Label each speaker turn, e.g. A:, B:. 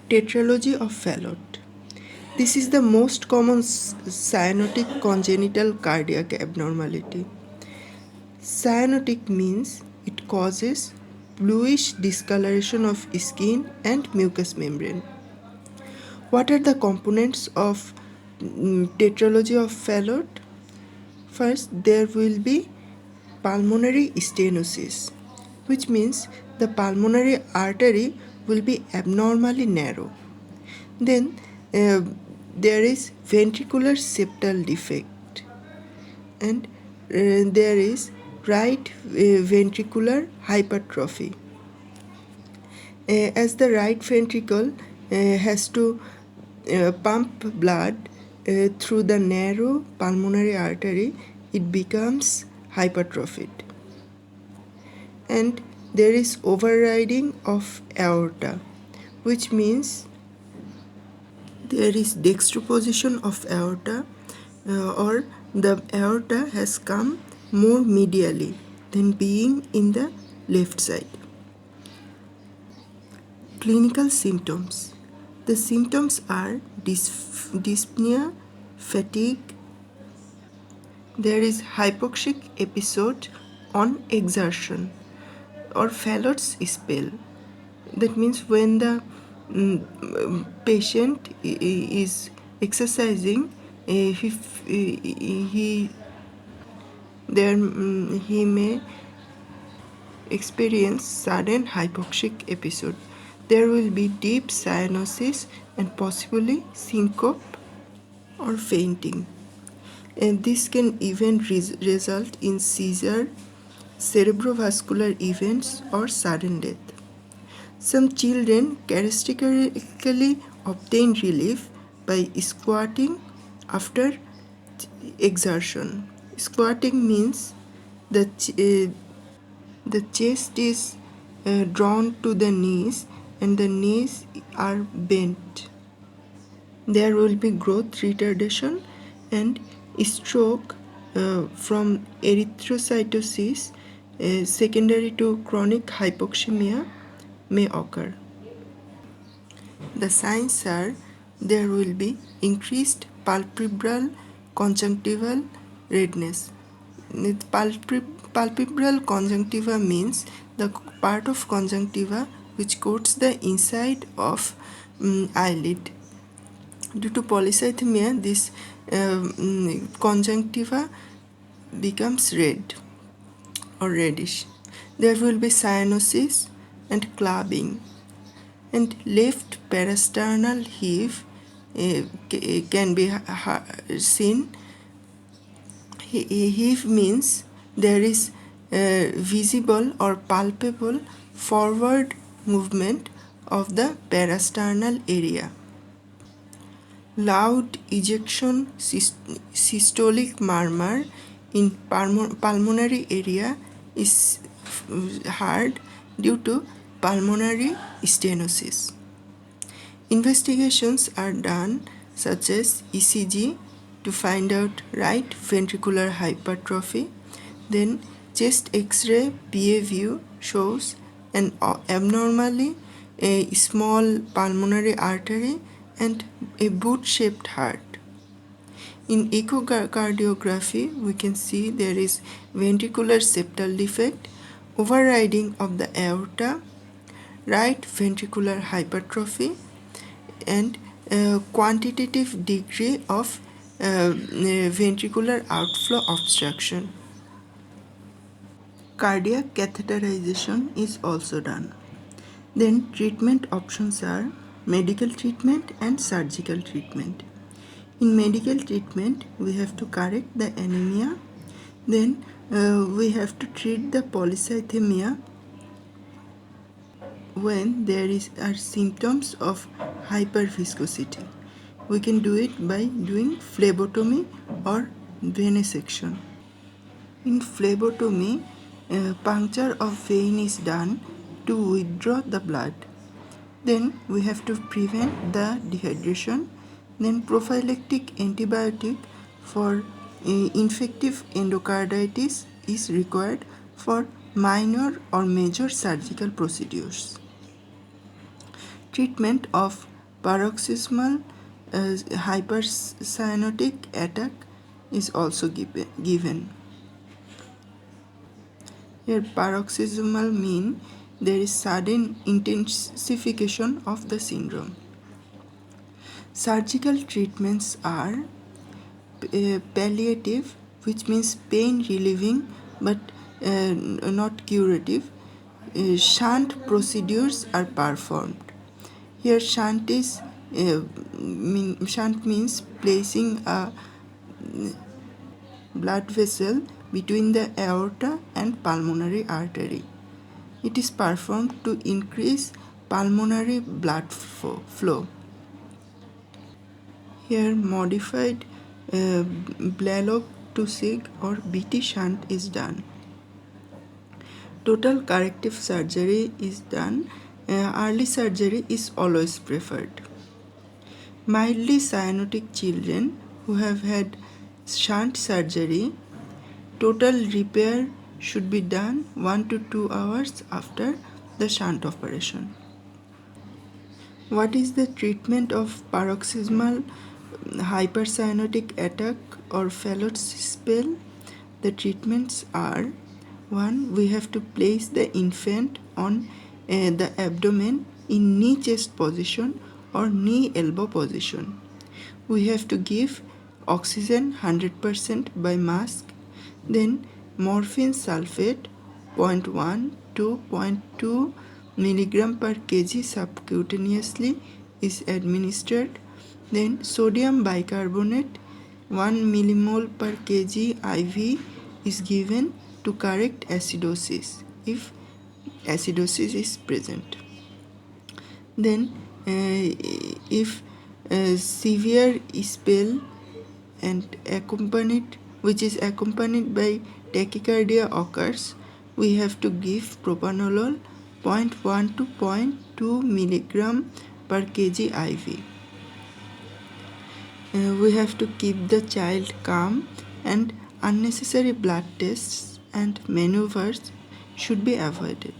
A: Tetralogy of Fallot. This is the most common cyanotic congenital cardiac abnormality. Cyanotic means it causes bluish discoloration of skin and mucous membrane. What are the components of tetralogy of Fallot? First, there will be pulmonary stenosis, which means the pulmonary artery will be abnormally narrow. Then there is ventricular septal defect, and there is right ventricular hypertrophy. As the right ventricle has to pump blood through the narrow pulmonary artery, it becomes hypertrophied. And there is overriding of aorta, which means there is dextroposition of aorta, or the aorta has come more medially than being in the left side. Clinical symptoms. The symptoms are dyspnea, fatigue. There is hypoxic episode on exertion or Fallot's spell. That means when the patient is exercising, he may experience sudden hypoxic episode. There will be deep cyanosis and possibly syncope or fainting. And this can even result in seizure, cerebrovascular events, or sudden death. Some children characteristically obtain relief by squatting after exertion. Squatting means the chest is drawn to the knees and the knees are bent. There will be growth retardation and stroke from erythrocytosis secondary to chronic hypoxemia may occur. The signs are there will be increased palpebral conjunctival redness. Palpebral conjunctiva means the part of conjunctiva which coats the inside of eyelid. Due to polycythemia, this conjunctiva becomes red or reddish. There will be cyanosis and clubbing, and left parasternal heave can be seen. Heave means there is visible or palpable forward movement of the parasternal area. Loud ejection systolic murmur in pulmonary area is heard due to pulmonary stenosis. Investigations are done such as ECG to find out right ventricular hypertrophy. Then chest X-ray PA view shows an abnormally a small pulmonary artery and a boot-shaped heart. In echocardiography, we can see there is ventricular septal defect, overriding of the aorta, right ventricular hypertrophy, and quantitative degree of ventricular outflow obstruction. Cardiac catheterization is also done. Then treatment options are medical treatment and surgical treatment. In medical treatment, we have to correct the anemia. Then we have to treat the polycythemia when there are symptoms of hyperviscosity. We can do it by doing phlebotomy or venesection. In phlebotomy, puncture of vein is done to withdraw the blood. Then we have to prevent the dehydration. Then prophylactic antibiotic for infective endocarditis is required for minor or major surgical procedures. Treatment of Paroxysmal hypercyanotic attack is also given. Here paroxysmal mean there is sudden intensification of the syndrome. Surgical treatments are palliative, which means pain relieving but not curative. Shunt procedures are performed. Here shunt means placing a blood vessel between the aorta and pulmonary artery. It is performed to increase pulmonary blood flow. Here modified Blalock to SIG or BT shunt is done. Total corrective surgery is done. Early surgery is always preferred. Mildly cyanotic children who have had shunt surgery, total repair should be done 1 to 2 hours after the shunt operation. What is the treatment of paroxysmal hypercyanotic attack or Fallot's spell? The treatments are: 1. We have to place the infant on the abdomen in knee chest position or knee elbow position. We have to give oxygen 100% by mask. Then morphine sulfate 0.1 to 0.2 milligram per kg subcutaneously is administered. Then sodium bicarbonate 1 millimole per kg IV is given to correct acidosis if acidosis is present. Then if severe spell and which is accompanied by tachycardia occurs, we have to give propanolol 0.1 to 0.2 milligram per kg IV. We have to keep the child calm, and unnecessary blood tests and maneuvers should be avoided.